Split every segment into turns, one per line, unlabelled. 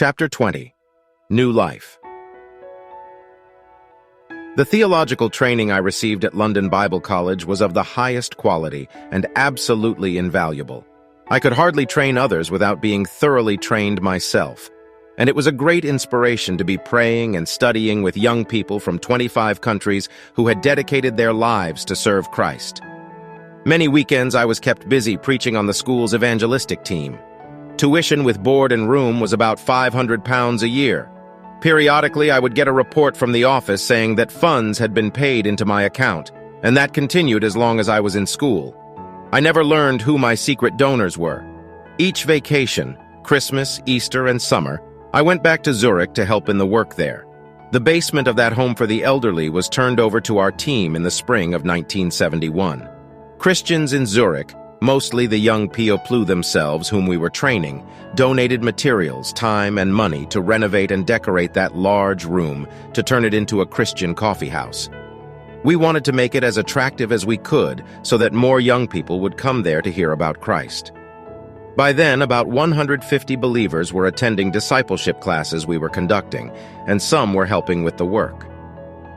Chapter 20. New Life. The theological training I received at London Bible College was of the highest quality and absolutely invaluable. I could hardly train others without being thoroughly trained myself, and it was a great inspiration to be praying and studying with young people from 25 countries who had dedicated their lives to serve Christ. Many weekends I was kept busy preaching on the school's evangelistic team. Tuition with board and room was about £500 a year. Periodically, I would get a report from the office saying that funds had been paid into my account, and that continued as long as I was in school. I never learned who my secret donors were. Each vacation, Christmas, Easter, and summer, I went back to Zurich to help in the work there. The basement of that home for the elderly was turned over to our team in the spring of 1971. Christians in Zurich, mostly the young Pioplu themselves whom we were training, donated materials, time, and money to renovate and decorate that large room to turn it into a Christian coffee house. We wanted to make it as attractive as we could so that more young people would come there to hear about Christ. By then, about 150 believers were attending discipleship classes we were conducting, and some were helping with the work.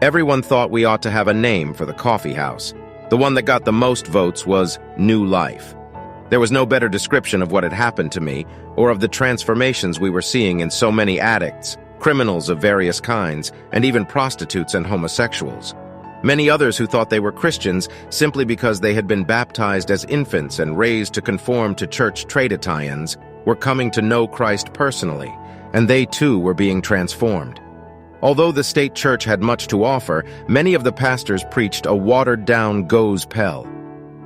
Everyone thought we ought to have a name for the coffee house. The one that got the most votes was New Life. There was no better description of what had happened to me or of the transformations we were seeing in so many addicts, criminals of various kinds, and even prostitutes and homosexuals. Many others who thought they were Christians simply because they had been baptized as infants and raised to conform to church traditions were coming to know Christ personally, and they too were being transformed. Although the state church had much to offer, many of the pastors preached a watered-down gospel.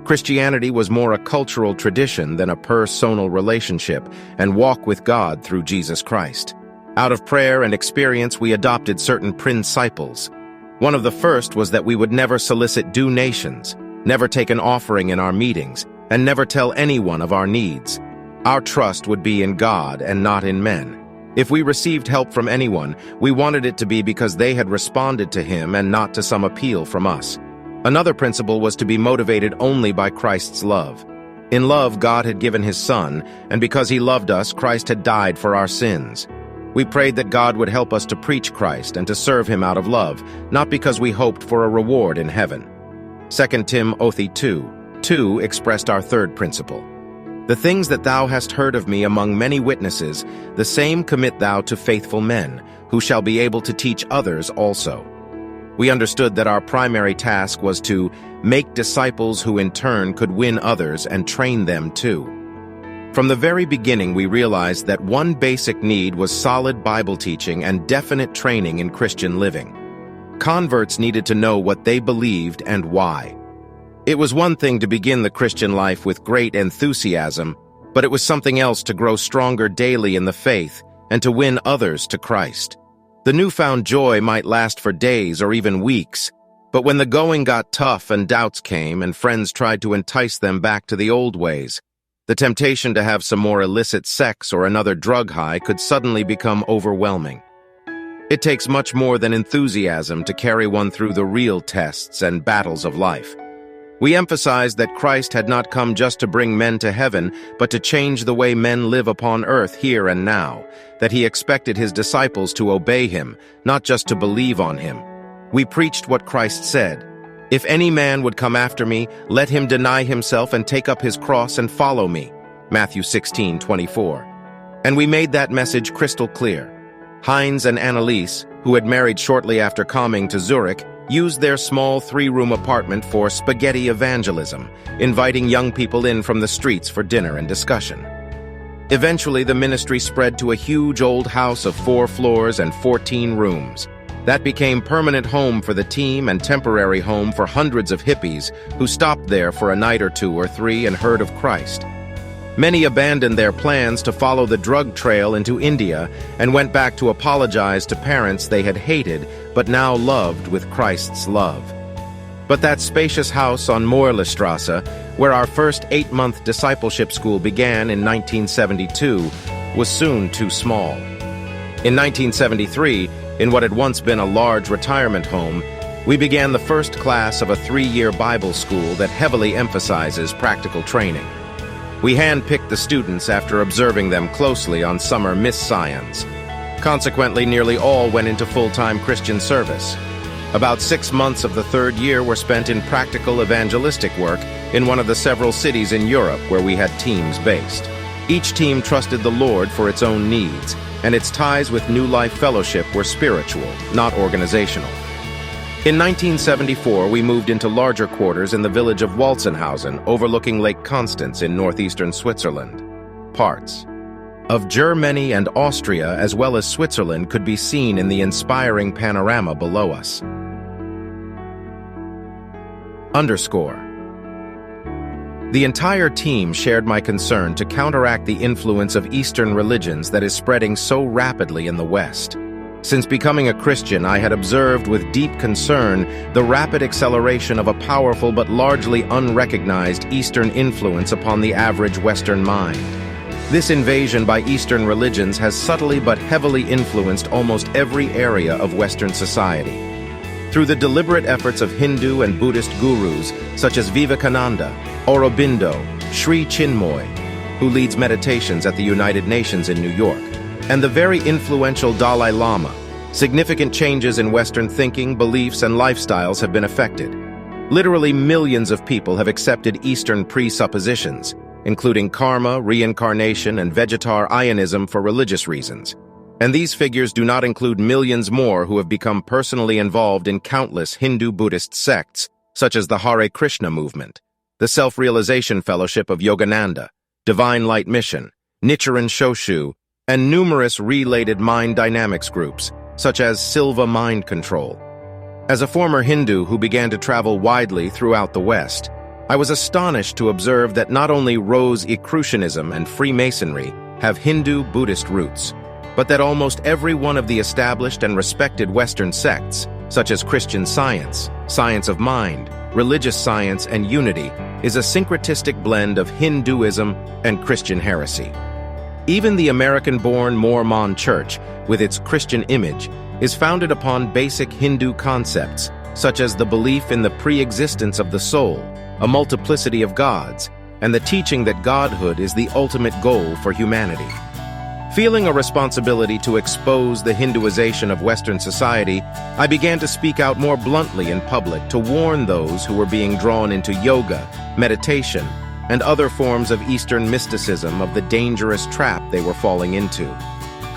Christianity was more a cultural tradition than a personal relationship and walk with God through Jesus Christ. Out of prayer and experience, we adopted certain principles. One of the first was that we would never solicit donations, never take an offering in our meetings, and never tell anyone of our needs. Our trust would be in God and not in men. If we received help from anyone, we wanted it to be because they had responded to Him and not to some appeal from us. Another principle was to be motivated only by Christ's love. In love, God had given His Son, and because He loved us, Christ had died for our sins. We prayed that God would help us to preach Christ and to serve Him out of love, not because we hoped for a reward in heaven. 2 Timothy 2:2 expressed our third principle. The things that thou hast heard of me among many witnesses, the same commit thou to faithful men, who shall be able to teach others also. We understood that our primary task was to make disciples who in turn could win others and train them too. From the very beginning, we realized that one basic need was solid Bible teaching and definite training in Christian living. Converts needed to know what they believed and why. It was one thing to begin the Christian life with great enthusiasm, but it was something else to grow stronger daily in the faith and to win others to Christ. The newfound joy might last for days or even weeks, but when the going got tough and doubts came and friends tried to entice them back to the old ways, the temptation to have some more illicit sex or another drug high could suddenly become overwhelming. It takes much more than enthusiasm to carry one through the real tests and battles of life. We emphasized that Christ had not come just to bring men to heaven, but to change the way men live upon earth here and now, that He expected His disciples to obey Him, not just to believe on Him. We preached what Christ said, "If any man would come after me, let him deny himself and take up his cross and follow me." Matthew 16:24. And we made that message crystal clear. Heinz and Anneliese, who had married shortly after coming to Zurich, used their small 3-room apartment for spaghetti evangelism, inviting young people in from the streets for dinner and discussion. Eventually, the ministry spread to a huge old house of 4 floors and 14 rooms. That became permanent home for the team and temporary home for hundreds of hippies who stopped there for a night or 2 or 3 and heard of Christ. Many abandoned their plans to follow the drug trail into India and went back to apologize to parents they had hated but now loved with Christ's love. But that spacious house on Moerlestrasse, where our first 8-month discipleship school began in 1972, was soon too small. In 1973, in what had once been a large retirement home, we began the first class of a 3-year Bible school that heavily emphasizes practical training. We handpicked the students after observing them closely on summer Miss Science. Consequently, nearly all went into full-time Christian service. About 6 months of the third year were spent in practical evangelistic work in one of the several cities in Europe where we had teams based. Each team trusted the Lord for its own needs, and its ties with New Life Fellowship were spiritual, not organizational. In 1974, we moved into larger quarters in the village of Walzenhausen, overlooking Lake Constance in northeastern Switzerland. Parts of Germany and Austria, as well as Switzerland, could be seen in the inspiring panorama below us. Underscore. The entire team shared my concern to counteract the influence of Eastern religions that is spreading so rapidly in the West. Since becoming a Christian, I had observed with deep concern the rapid acceleration of a powerful but largely unrecognized Eastern influence upon the average Western mind. This invasion by Eastern religions has subtly but heavily influenced almost every area of Western society. Through the deliberate efforts of Hindu and Buddhist gurus such as Vivekananda, Aurobindo, Sri Chinmoy, who leads meditations at the United Nations in New York, and the very influential Dalai Lama, significant changes in Western thinking, beliefs, and lifestyles have been effected. Literally millions of people have accepted Eastern presuppositions, including karma, reincarnation, and vegetarianism for religious reasons. And these figures do not include millions more who have become personally involved in countless Hindu-Buddhist sects, such as the Hare Krishna movement, the Self-Realization Fellowship of Yogananda, Divine Light Mission, Nichiren Shoshu, and numerous related mind dynamics groups, such as Silva Mind Control. As a former Hindu who began to travel widely throughout the West, I was astonished to observe that not only Rosicrucianism and Freemasonry have Hindu-Buddhist roots, but that almost every one of the established and respected Western sects, such as Christian Science, Science of Mind, Religious Science, and Unity, is a syncretistic blend of Hinduism and Christian heresy. Even the American-born Mormon Church, with its Christian image, is founded upon basic Hindu concepts, such as the belief in the pre-existence of the soul, a multiplicity of gods, and the teaching that godhood is the ultimate goal for humanity. Feeling a responsibility to expose the Hinduization of Western society, I began to speak out more bluntly in public to warn those who were being drawn into yoga, meditation, and other forms of Eastern mysticism of the dangerous trap they were falling into.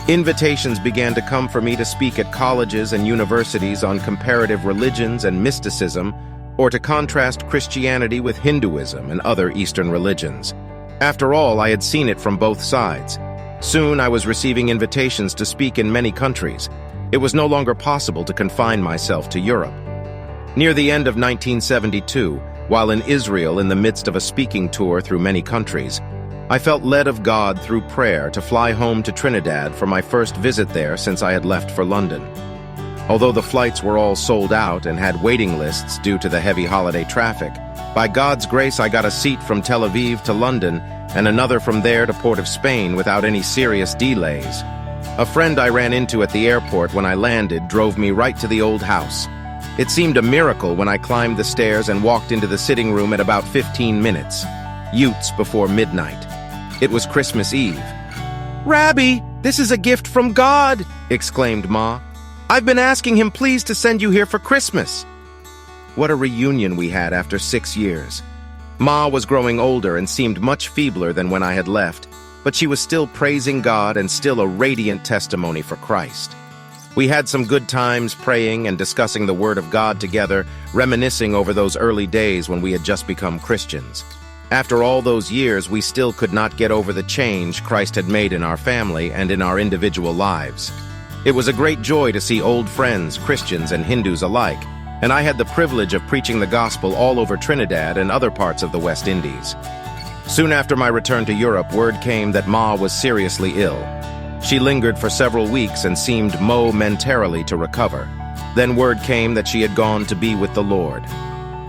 Invitations began to come for me to speak at colleges and universities on comparative religions and mysticism, or to contrast Christianity with Hinduism and other Eastern religions. After all, I had seen it from both sides. Soon I was receiving invitations to speak in many countries. It was no longer possible to confine myself to Europe. Near the end of 1972, while in Israel in the midst of a speaking tour through many countries, I felt led of God through prayer to fly home to Trinidad for my first visit there since I had left for London. Although the flights were all sold out and had waiting lists due to the heavy holiday traffic, by God's grace I got a seat from Tel Aviv to London and another from there to Port of Spain without any serious delays. A friend I ran into at the airport when I landed drove me right to the old house. It seemed a miracle when I climbed the stairs and walked into the sitting room at about 15 minutes, Utes before midnight. It was Christmas Eve. "Rabbi, this is a gift from God!" exclaimed Ma. "I've been asking him please to send you here for Christmas." What a reunion we had after 6 years. Ma was growing older and seemed much feebler than when I had left, but she was still praising God and still a radiant testimony for Christ. We had some good times praying and discussing the Word of God together, reminiscing over those early days when we had just become Christians. After all those years, we still could not get over the change Christ had made in our family and in our individual lives. It was a great joy to see old friends, Christians and Hindus alike, and I had the privilege of preaching the gospel all over Trinidad and other parts of the West Indies. Soon after my return to Europe, word came that Ma was seriously ill. She lingered for several weeks and seemed momentarily to recover. Then word came that she had gone to be with the Lord.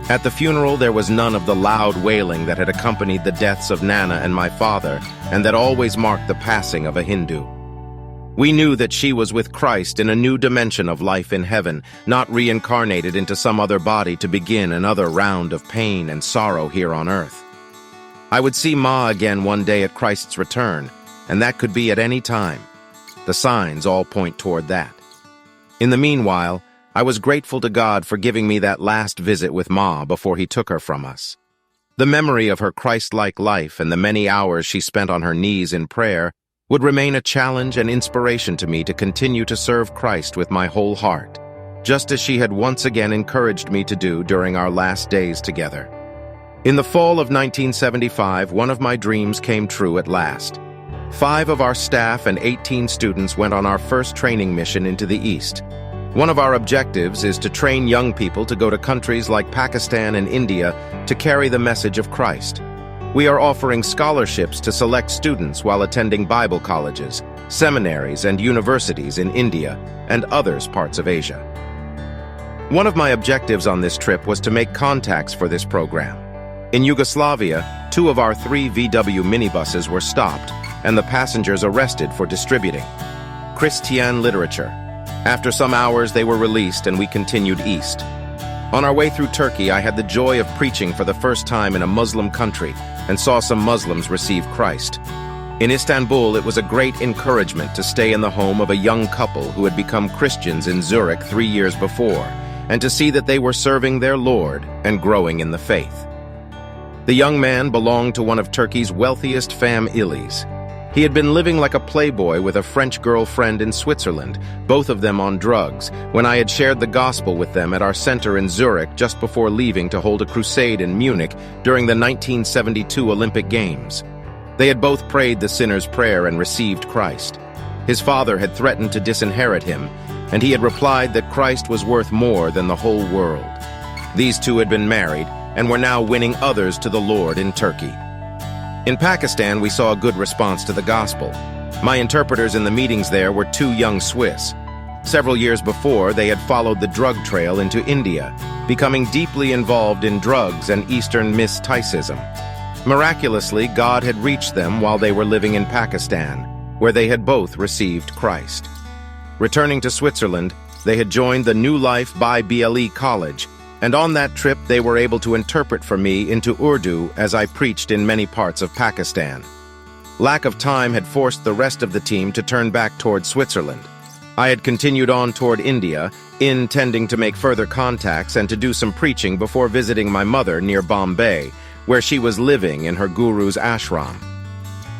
At the funeral, there was none of the loud wailing that had accompanied the deaths of Nana and my father, and that always marked the passing of a Hindu. We knew that she was with Christ in a new dimension of life in heaven, not reincarnated into some other body to begin another round of pain and sorrow here on earth. I would see Ma again one day at Christ's return, and that could be at any time. The signs all point toward that. In the meanwhile, I was grateful to God for giving me that last visit with Ma before he took her from us. The memory of her Christ-like life and the many hours she spent on her knees in prayer would remain a challenge and inspiration to me to continue to serve Christ with my whole heart, just as she had once again encouraged me to do during our last days together. In the fall of 1975, one of my dreams came true at last. 5 of our staff and 18 students went on our first training mission into the East. One of our objectives is to train young people to go to countries like Pakistan and India to carry the message of Christ. We are offering scholarships to select students while attending Bible colleges, seminaries, and universities in India and other parts of Asia. One of my objectives on this trip was to make contacts for this program. In Yugoslavia, 2 of our 3 VW minibuses were stopped and the passengers arrested for distributing Christian literature. After some hours, they were released and we continued east. On our way through Turkey, I had the joy of preaching for the first time in a Muslim country and saw some Muslims receive Christ. In Istanbul, it was a great encouragement to stay in the home of a young couple who had become Christians in Zurich 3 years before, and to see that they were serving their Lord and growing in the faith. The young man belonged to one of Turkey's wealthiest families. He had been living like a playboy with a French girlfriend in Switzerland, both of them on drugs, when I had shared the gospel with them at our center in Zurich just before leaving to hold a crusade in Munich during the 1972 Olympic Games. They had both prayed the sinner's prayer and received Christ. His father had threatened to disinherit him, and he had replied that Christ was worth more than the whole world. These 2 had been married and were now winning others to the Lord in Turkey. In Pakistan, we saw a good response to the gospel. My interpreters in the meetings there were 2 young Swiss. Several years before, they had followed the drug trail into India, becoming deeply involved in drugs and Eastern mysticism. Miraculously, God had reached them while they were living in Pakistan, where they had both received Christ. Returning to Switzerland, they had joined the New Life by BLE College, and on that trip they were able to interpret for me into Urdu as I preached in many parts of Pakistan. Lack of time had forced the rest of the team to turn back toward Switzerland. I had continued on toward India, intending to make further contacts and to do some preaching before visiting my mother near Bombay, where she was living in her guru's ashram.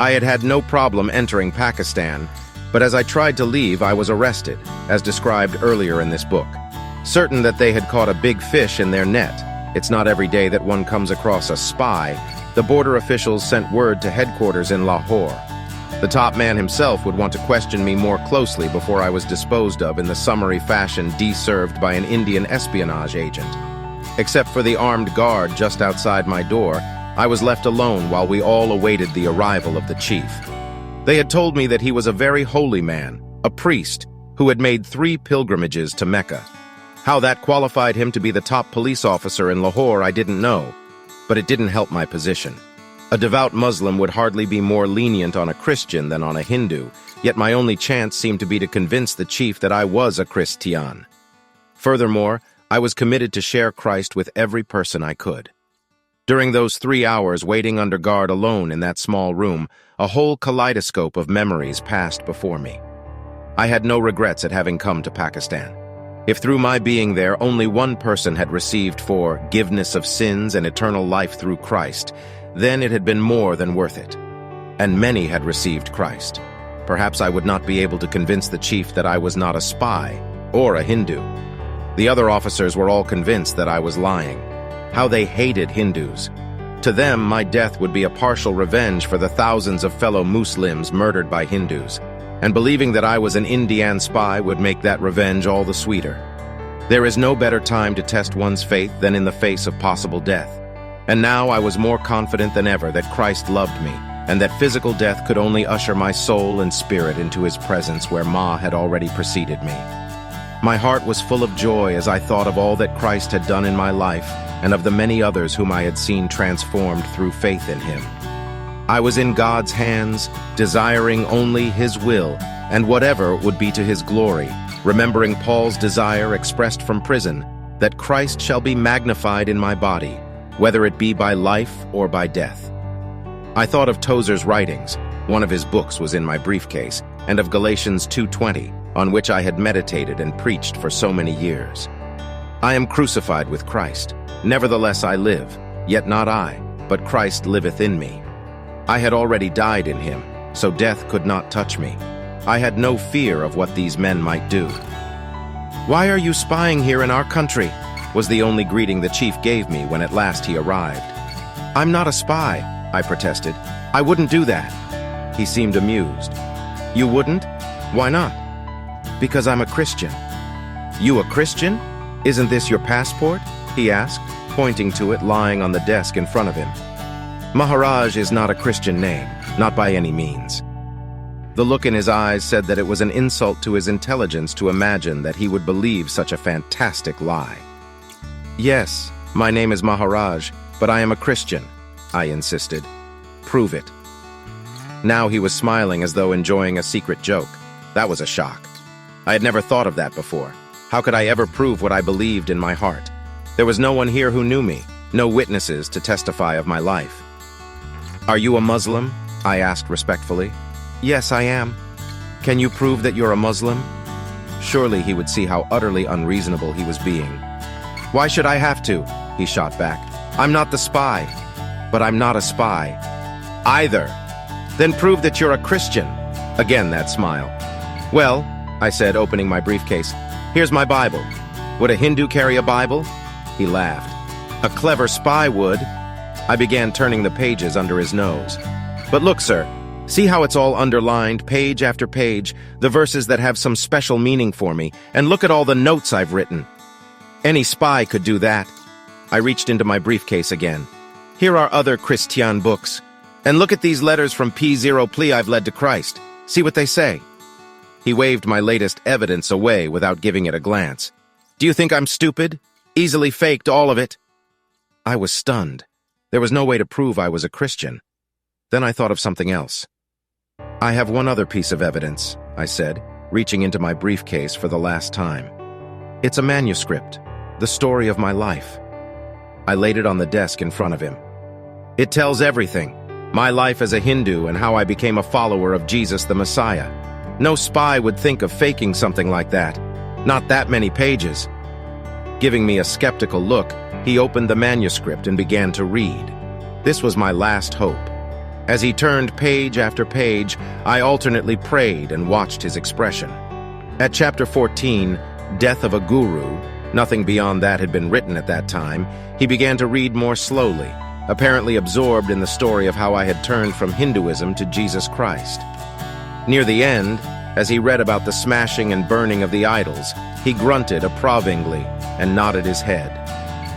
I had had no problem entering Pakistan, but as I tried to leave, I was arrested, as described earlier in this book. Certain that they had caught a big fish in their net, it's not every day that one comes across a spy, the border officials sent word to headquarters in Lahore. The top man himself would want to question me more closely before I was disposed of in the summary fashion deserved by an Indian espionage agent. Except for the armed guard just outside my door, I was left alone while we all awaited the arrival of the chief. They had told me that he was a very holy man, a priest, who had made 3 pilgrimages to Mecca. How that qualified him to be the top police officer in Lahore, I didn't know, but it didn't help my position. A devout Muslim would hardly be more lenient on a Christian than on a Hindu, yet my only chance seemed to be to convince the chief that I was a Christian. Furthermore, I was committed to share Christ with every person I could. During those 3 hours waiting under guard alone in that small room, a whole kaleidoscope of memories passed before me. I had no regrets at having come to Pakistan. If through my being there only one person had received forgiveness of sins and eternal life through Christ, then it had been more than worth it. And many had received Christ. Perhaps I would not be able to convince the chief that I was not a spy or a Hindu. The other officers were all convinced that I was lying. How they hated Hindus. To them, my death would be a partial revenge for the thousands of fellow Muslims murdered by Hindus, and believing that I was an Indian spy would make that revenge all the sweeter. There is no better time to test one's faith than in the face of possible death. And now I was more confident than ever that Christ loved me, and that physical death could only usher my soul and spirit into his presence where Ma had already preceded me. My heart was full of joy as I thought of all that Christ had done in my life, and of the many others whom I had seen transformed through faith in him. I was in God's hands, desiring only his will, and whatever would be to his glory, remembering Paul's desire expressed from prison, that Christ shall be magnified in my body, whether it be by life or by death. I thought of Tozer's writings, one of his books was in my briefcase, and of Galatians 2:20, on which I had meditated and preached for so many years. I am crucified with Christ. Nevertheless I live, yet not I, but Christ liveth in me. I had already died in him, so death could not touch me. I had no fear of what these men might do. "Why are you spying here in our country?" was the only greeting the chief gave me when at last he arrived. "I'm not a spy," I protested. "I wouldn't do that." He seemed amused. "You wouldn't? Why not?" "Because I'm a Christian." "You a Christian? Isn't this your passport?" he asked, pointing to it lying on the desk in front of him. "Maharaj is not a Christian name, not by any means." The look in his eyes said that it was an insult to his intelligence to imagine that he would believe such a fantastic lie. "Yes, my name is Maharaj, but I am a Christian," I insisted. "Prove it." Now he was smiling as though enjoying a secret joke. That was a shock. I had never thought of that before. How could I ever prove what I believed in my heart? There was no one here who knew me, no witnesses to testify of my life. "Are you a Muslim?" I asked respectfully. "Yes, I am." "Can you prove that you're a Muslim?" Surely he would see how utterly unreasonable he was being. "Why should I have to?" he shot back. "I'm not the spy." "But I'm not a spy." "Either." "Then prove that you're a Christian." Again that smile. "Well," I said, opening my briefcase, "here's my Bible." "Would a Hindu carry a Bible?" He laughed. "A clever spy would." I began turning the pages under his nose. "But look, sir, see how it's all underlined, page after page, the verses that have some special meaning for me, and look at all the notes I've written. Any spy could do that." I reached into my briefcase again. "Here are other Christian books. And look at these letters from P0 plea I've led to Christ. See what they say." He waved my latest evidence away without giving it a glance. "Do you think I'm stupid? Easily faked all of it." I was stunned. There was no way to prove I was a Christian. Then I thought of something else. "I have one other piece of evidence," I said, reaching into my briefcase for the last time. "It's a manuscript, the story of my life." I laid it on the desk in front of him. "It tells everything. My life as a Hindu and how I became a follower of Jesus the Messiah. No spy would think of faking something like that. Not that many pages." Giving me a skeptical look, he opened the manuscript and began to read. This was my last hope. As he turned page after page, I alternately prayed and watched his expression. At chapter 14, Death of a Guru, nothing beyond that had been written at that time, he began to read more slowly, apparently absorbed in the story of how I had turned from Hinduism to Jesus Christ. Near the end, as he read about the smashing and burning of the idols, he grunted approvingly and nodded his head.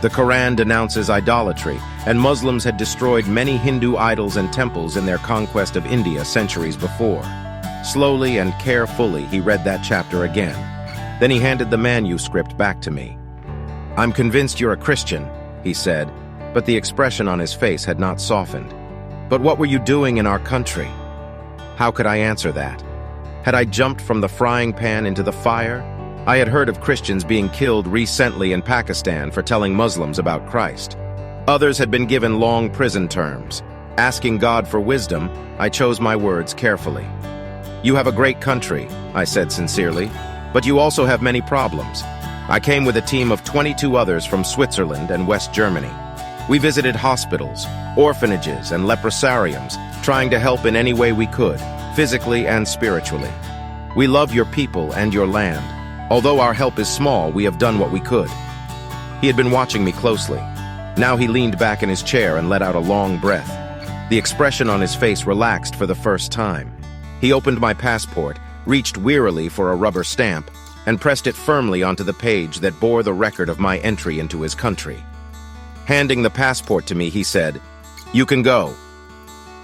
The Quran denounces idolatry, and Muslims had destroyed many Hindu idols and temples in their conquest of India centuries before. Slowly and carefully, he read that chapter again. Then he handed the manuscript back to me. "I'm convinced you're a Christian," he said, but the expression on his face had not softened. "But what were you doing in our country?" How could I answer that? Had I jumped from the frying pan into the fire? I had heard of Christians being killed recently in Pakistan for telling Muslims about Christ. Others had been given long prison terms. Asking God for wisdom, I chose my words carefully. "You have a great country," I said sincerely, "but you also have many problems." I came with a team of 22 others from Switzerland and West Germany. We visited hospitals, orphanages, and leprosariums, trying to help in any way we could, physically and spiritually. We love your people and your land. Although our help is small, we have done what we could. He had been watching me closely. Now he leaned back in his chair and let out a long breath. The expression on his face relaxed for the first time. He opened my passport, reached wearily for a rubber stamp, and pressed it firmly onto the page that bore the record of my entry into his country. Handing the passport to me, he said, "You can go."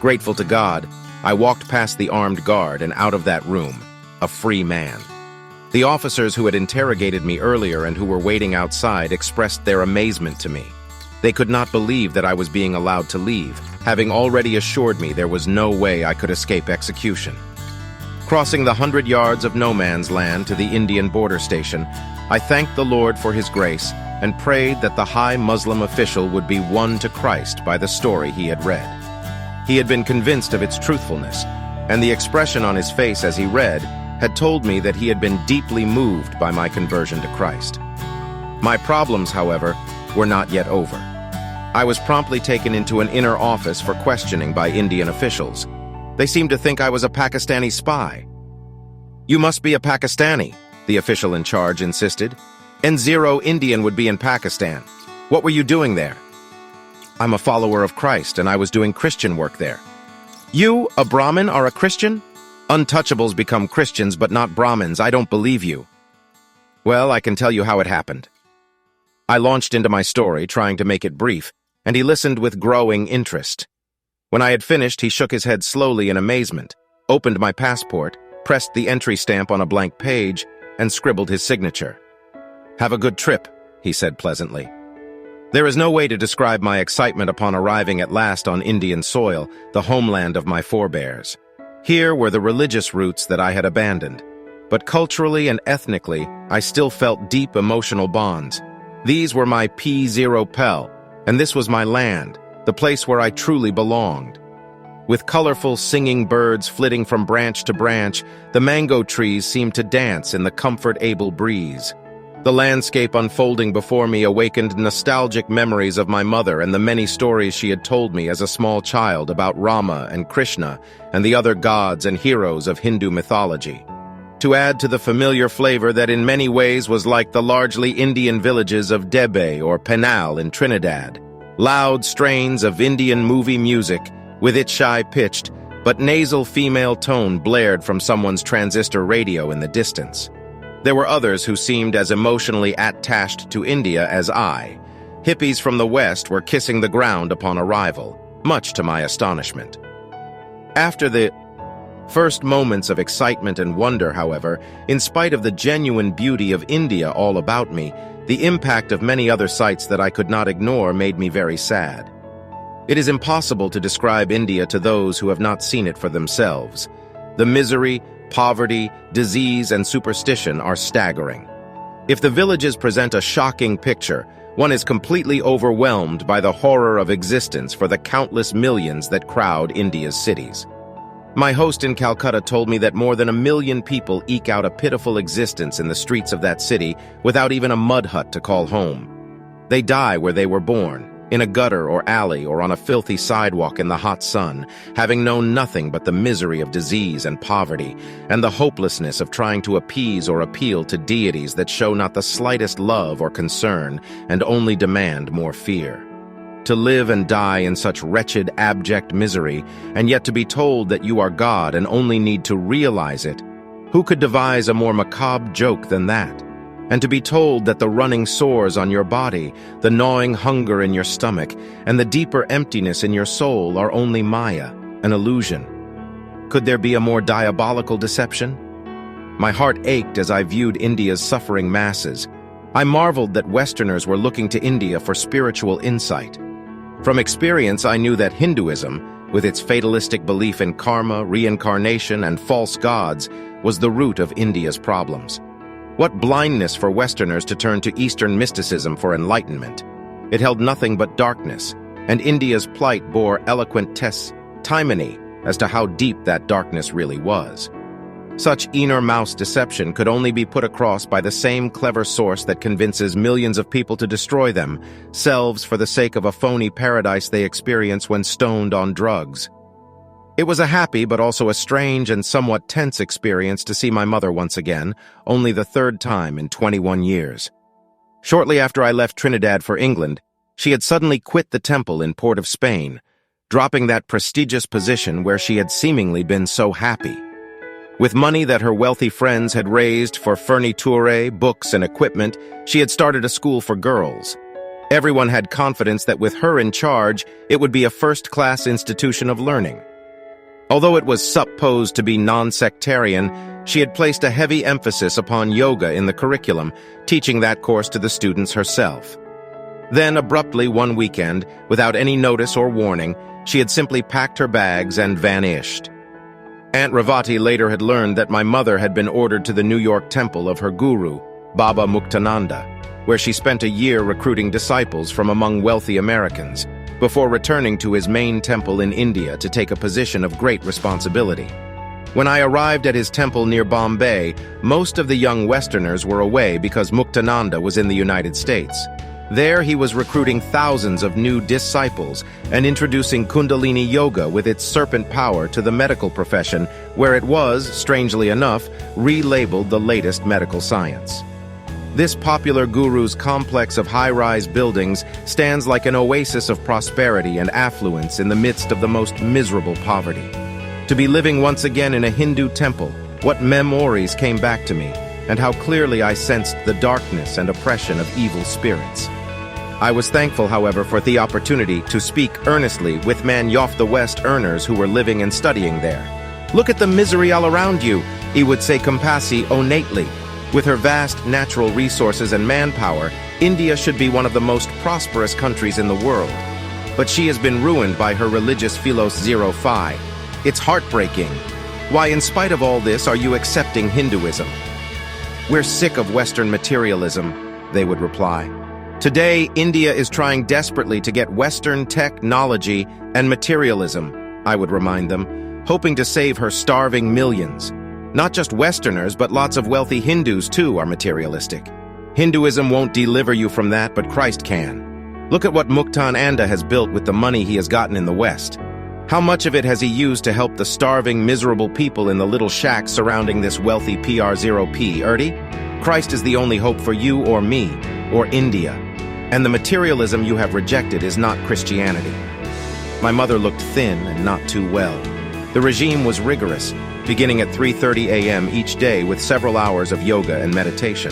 Grateful to God, I walked past the armed guard and out of that room, a free man. The officers who had interrogated me earlier and who were waiting outside expressed their amazement to me. They could not believe that I was being allowed to leave, having already assured me there was no way I could escape execution. Crossing the 100 yards of no man's land to the Indian border station, I thanked the Lord for his grace and prayed that the high Muslim official would be won to Christ by the story he had read. He had been convinced of its truthfulness, and the expression on his face as he read had told me that he had been deeply moved by my conversion to Christ. My problems, however, were not yet over. I was promptly taken into an inner office for questioning by Indian officials. They seemed to think I was a Pakistani spy. "You must be a Pakistani," the official in charge insisted. "And zero Indian would be in Pakistan. What were you doing there?" "I'm a follower of Christ, and I was doing Christian work there." "You, a Brahmin, are a Christian? Untouchables become Christians, but not Brahmins. I don't believe you." "Well, I can tell you how it happened." I launched into my story, trying to make it brief, and he listened with growing interest. When I had finished, he shook his head slowly in amazement, opened my passport, pressed the entry stamp on a blank page, and scribbled his signature. "Have a good trip," he said pleasantly. There is no way to describe my excitement upon arriving at last on Indian soil, the homeland of my forebears. Here were the religious roots that I had abandoned, but culturally and ethnically, I still felt deep emotional bonds. These were my P0 Pel, and this was my land, the place where I truly belonged. With colorful singing birds flitting from branch to branch, the mango trees seemed to dance in the comfort-able breeze. The landscape unfolding before me awakened nostalgic memories of my mother and the many stories she had told me as a small child about Rama and Krishna and the other gods and heroes of Hindu mythology. To add to the familiar flavor that in many ways was like the largely Indian villages of Debe or Penal in Trinidad, loud strains of Indian movie music, with its shy-pitched but nasal female tone blared from someone's transistor radio in the distance. There were others who seemed as emotionally attached to India as I. Hippies from the West were kissing the ground upon arrival, much to my astonishment. After the first moments of excitement and wonder, however, in spite of the genuine beauty of India all about me, the impact of many other sights that I could not ignore made me very sad. It is impossible to describe India to those who have not seen it for themselves. The misery, poverty, disease, and superstition are staggering. If the villages present a shocking picture, one is completely overwhelmed by the horror of existence for the countless millions that crowd India's cities. My host in Calcutta told me that more than 1 million people eke out a pitiful existence in the streets of that city without even a mud hut to call home. They die where they were born, in a gutter or alley or on a filthy sidewalk in the hot sun, having known nothing but the misery of disease and poverty, and the hopelessness of trying to appease or appeal to deities that show not the slightest love or concern and only demand more fear. To live and die in such wretched, abject misery, and yet to be told that you are God and only need to realize it, who could devise a more macabre joke than that? And to be told that the running sores on your body, the gnawing hunger in your stomach, and the deeper emptiness in your soul are only Maya, an illusion. Could there be a more diabolical deception? My heart ached as I viewed India's suffering masses. I marveled that Westerners were looking to India for spiritual insight. From experience, I knew that Hinduism, with its fatalistic belief in karma, reincarnation, and false gods, was the root of India's problems. What blindness for Westerners to turn to Eastern mysticism for enlightenment. It held nothing but darkness, and India's plight bore eloquent testimony as to how deep that darkness really was. Such inner mouse deception could only be put across by the same clever source that convinces millions of people to destroy themselves for the sake of a phony paradise they experience when stoned on drugs. It was a happy but also a strange and somewhat tense experience to see my mother once again, only the third time in 21 years. Shortly after I left Trinidad for England, she had suddenly quit the temple in Port of Spain, dropping that prestigious position where she had seemingly been so happy. With money that her wealthy friends had raised for furniture, books, and equipment, she had started a school for girls. Everyone had confidence that with her in charge, it would be a first-class institution of learning. Although it was supposed to be non-sectarian, she had placed a heavy emphasis upon yoga in the curriculum, teaching that course to the students herself. Then, abruptly one weekend, without any notice or warning, she had simply packed her bags and vanished. Aunt Ravati later had learned that my mother had been ordered to the New York temple of her guru, Baba Muktananda, where she spent a year recruiting disciples from among wealthy Americans, before returning to his main temple in India to take a position of great responsibility. When I arrived at his temple near Bombay, most of the young Westerners were away because Muktananda was in the United States. There he was recruiting thousands of new disciples and introducing Kundalini Yoga with its serpent power to the medical profession, where it was, strangely enough, relabeled the latest medical science. This popular guru's complex of high-rise buildings stands like an oasis of prosperity and affluence in the midst of the most miserable poverty. To be living once again in a Hindu temple, what memories came back to me, and how clearly I sensed the darkness and oppression of evil spirits. I was thankful, however, for the opportunity to speak earnestly with Yof the West earners who were living and studying there. "Look at the misery all around you," he would say Compassi ornately. With her vast natural resources and manpower, India should be one of the most prosperous countries in the world. But she has been ruined by her religious philos 05. It's heartbreaking. Why, in spite of all this, are you accepting Hinduism? "We're sick of Western materialism," they would reply. Today, India is trying desperately to get Western technology and materialism, I would remind them, hoping to save her starving millions. Not just Westerners, but lots of wealthy Hindus too are materialistic. Hinduism won't deliver you from that, but Christ can. Look at what Muktananda has built with the money he has gotten in the West. How much of it has he used to help the starving, miserable people in the little shacks surrounding this wealthy PR0P, Erdi? Christ is the only hope for you or me, or India. And the materialism you have rejected is not Christianity. My mother looked thin and not too well. The regime was rigorous, beginning at 3:30 a.m. each day with several hours of yoga and meditation.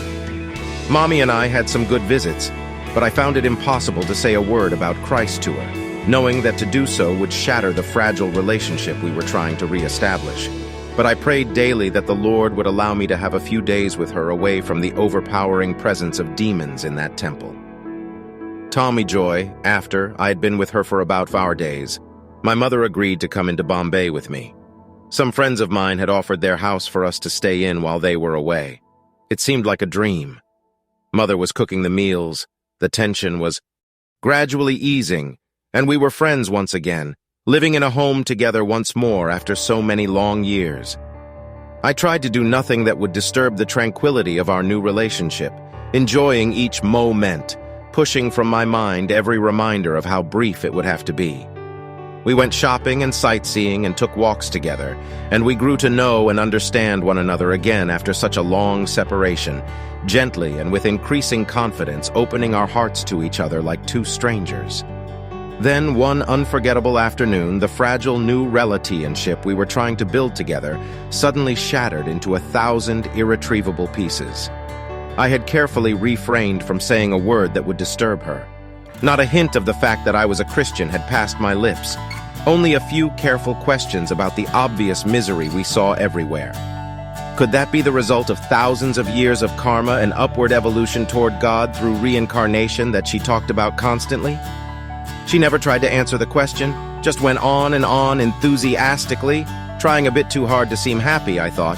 Mommy and I had some good visits, but I found it impossible to say a word about Christ to her, knowing that to do so would shatter the fragile relationship we were trying to re-establish. But I prayed daily that the Lord would allow me to have a few days with her away from the overpowering presence of demons in that temple. Tommy Joy, after I had been with her for about 4 days, my mother agreed to come into Bombay with me. Some friends of mine had offered their house for us to stay in while they were away. It seemed like a dream. Mother was cooking the meals, the tension was gradually easing, and we were friends once again, living in a home together once more after so many long years. I tried to do nothing that would disturb the tranquility of our new relationship, enjoying each moment, pushing from my mind every reminder of how brief it would have to be. We went shopping and sightseeing and took walks together, and we grew to know and understand one another again after such a long separation, gently and with increasing confidence, opening our hearts to each other like two strangers. Then, one unforgettable afternoon, the fragile new relationship we were trying to build together suddenly shattered into 1,000 irretrievable pieces. I had carefully refrained from saying a word that would disturb her. Not a hint of the fact that I was a Christian had passed my lips. Only a few careful questions about the obvious misery we saw everywhere. Could that be the result of thousands of years of karma and upward evolution toward God through reincarnation that she talked about constantly? She never tried to answer the question, just went on and on enthusiastically, trying a bit too hard to seem happy, I thought,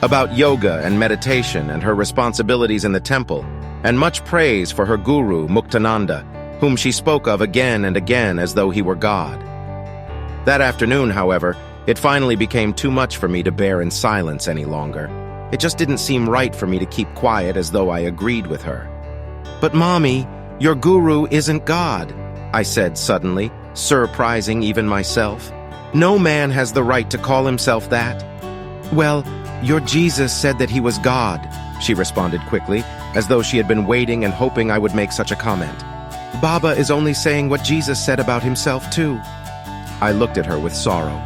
about yoga and meditation and her responsibilities in the temple, and much praise for her guru, Muktananda, whom she spoke of again and again as though he were God. That afternoon, however, it finally became too much for me to bear in silence any longer. It just didn't seem right for me to keep quiet as though I agreed with her. "But Mommy, your guru isn't God," I said suddenly, surprising even myself. "No man has the right to call himself that." "Well, your Jesus said that he was God," she responded quickly, as though she had been waiting and hoping I would make such a comment. "Baba is only saying what Jesus said about himself too." I looked at her with sorrow.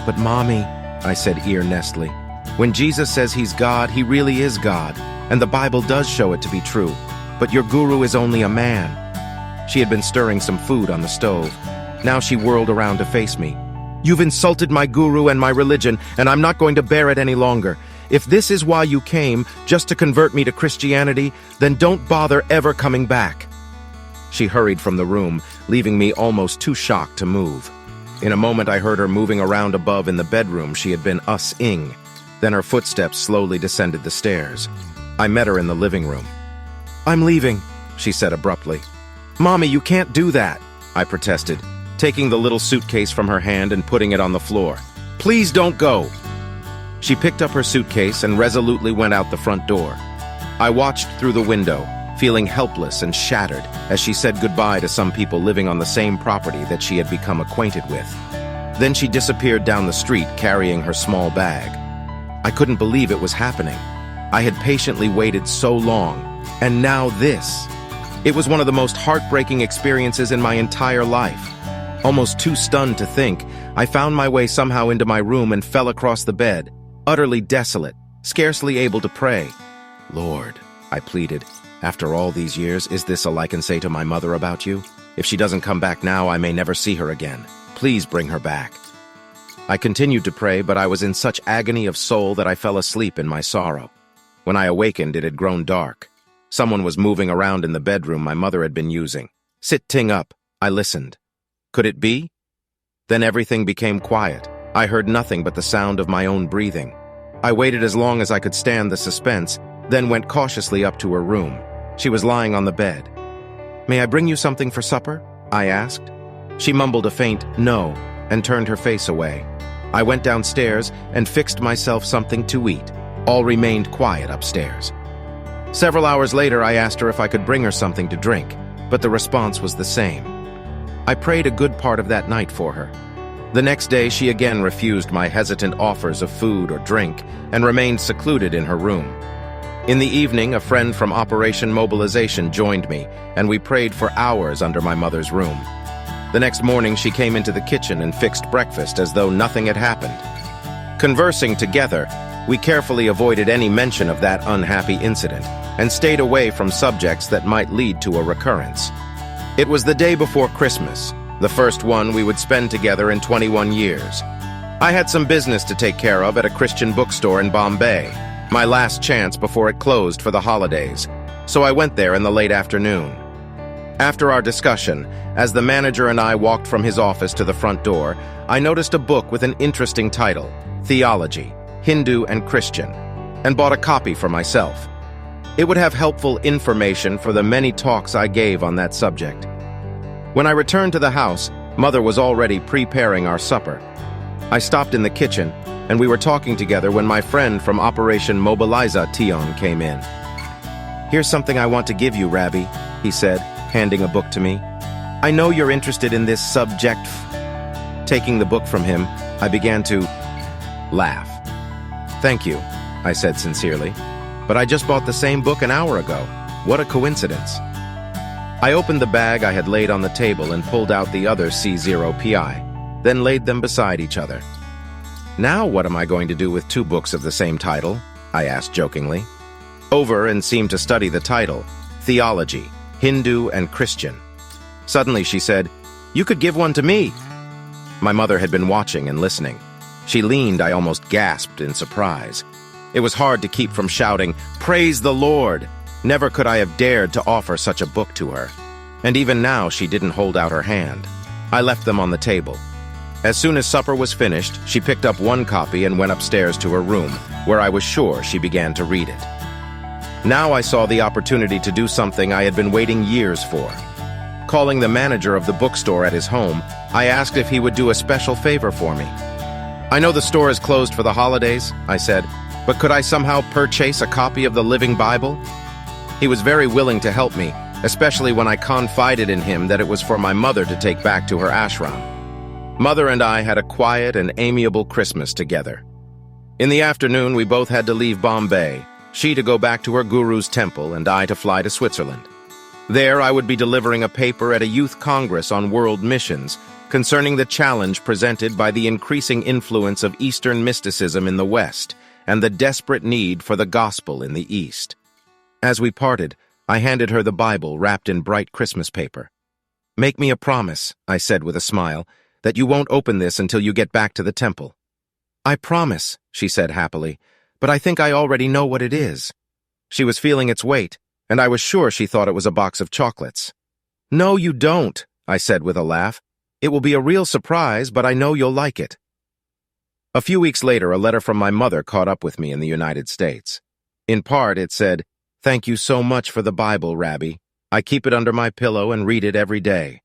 "But Mommy," I said earnestly, "when Jesus says he's God, he really is God, and the Bible does show it to be true. But your guru is only a man." She had been stirring some food on the stove. Now she whirled around to face me. "You've insulted my guru and my religion, and I'm not going to bear it any longer. If this is why you came, just to convert me to Christianity, then don't bother ever coming back." She hurried from the room, leaving me almost too shocked to move. In a moment, I heard her moving around above in the bedroom she had been us-ing. Then her footsteps slowly descended the stairs. I met her in the living room. "I'm leaving," she said abruptly. "Mommy, you can't do that," I protested, taking the little suitcase from her hand and putting it on the floor. "Please don't go." She picked up her suitcase and resolutely went out the front door. I watched through the window, feeling helpless and shattered as she said goodbye to some people living on the same property that she had become acquainted with. Then she disappeared down the street carrying her small bag. I couldn't believe it was happening. I had patiently waited so long, and now this. It was one of the most heartbreaking experiences in my entire life. Almost too stunned to think, I found my way somehow into my room and fell across the bed, utterly desolate, scarcely able to pray. "Lord," I pleaded, "after all these years, is this all I can say to my mother about you? If she doesn't come back now, I may never see her again. Please bring her back." I continued to pray, but I was in such agony of soul that I fell asleep in my sorrow. When I awakened, it had grown dark. Someone was moving around in the bedroom my mother had been using. Sitting up, I listened. Could it be? Then everything became quiet. I heard nothing but the sound of my own breathing. I waited as long as I could stand the suspense, then went cautiously up to her room. She was lying on the bed. "May I bring you something for supper?" I asked. She mumbled a faint "no" and turned her face away. I went downstairs and fixed myself something to eat. All remained quiet upstairs. Several hours later, I asked her if I could bring her something to drink, but the response was the same. I prayed a good part of that night for her. The next day, she again refused my hesitant offers of food or drink and remained secluded in her room. In the evening, a friend from Operation Mobilization joined me, and we prayed for hours under my mother's room. The next morning, she came into the kitchen and fixed breakfast as though nothing had happened. Conversing together, we carefully avoided any mention of that unhappy incident and stayed away from subjects that might lead to a recurrence. It was the day before Christmas, the first one we would spend together in 21 years. I had some business to take care of at a Christian bookstore in Bombay, my last chance before it closed for the holidays, so I went there in the late afternoon. After our discussion, as the manager and I walked from his office to the front door, I noticed a book with an interesting title, Theology, Hindu and Christian, and bought a copy for myself. It would have helpful information for the many talks I gave on that subject. When I returned to the house, Mother was already preparing our supper. I stopped in the kitchen, and we were talking together when my friend from Operation Mobilization came in. "Here's something I want to give you, Rabbi," he said, handing a book to me. "I know you're interested in this subject." Taking the book from him, I began to laugh. "Thank you," I said sincerely, "but I just bought the same book an hour ago. What a coincidence." I opened the bag I had laid on the table and pulled out the other C0PI, then laid them beside each other. "Now what am I going to do with two books of the same title?" I asked jokingly. Over and seemed to study the title, Theology, Hindu and Christian. Suddenly she said, "You could give one to me." My mother had been watching and listening. She leaned, I almost gasped in surprise. It was hard to keep from shouting, "Praise the Lord!" Never could I have dared to offer such a book to her. And even now she didn't hold out her hand. I left them on the table. As soon as supper was finished, she picked up one copy and went upstairs to her room, where I was sure she began to read it. Now I saw the opportunity to do something I had been waiting years for. Calling the manager of the bookstore at his home, I asked if he would do a special favor for me. "I know the store is closed for the holidays," I said, "but could I somehow purchase a copy of the Living Bible?" He was very willing to help me, especially when I confided in him that it was for my mother to take back to her ashram. Mother and I had a quiet and amiable Christmas together. In the afternoon, we both had to leave Bombay, she to go back to her guru's temple and I to fly to Switzerland. There, I would be delivering a paper at a youth congress on world missions concerning the challenge presented by the increasing influence of Eastern mysticism in the West and the desperate need for the gospel in the East. As we parted, I handed her the Bible wrapped in bright Christmas paper. "Make me a promise," I said with a smile, "that you won't open this until you get back to the temple." "I promise," she said happily, "but I think I already know what it is." She was feeling its weight, and I was sure she thought it was a box of chocolates. "No, you don't," I said with a laugh. "It will be a real surprise, but I know you'll like it." A few weeks later, a letter from my mother caught up with me in the United States. In part, it said, "Thank you so much for the Bible, Rabbi. I keep it under my pillow and read it every day.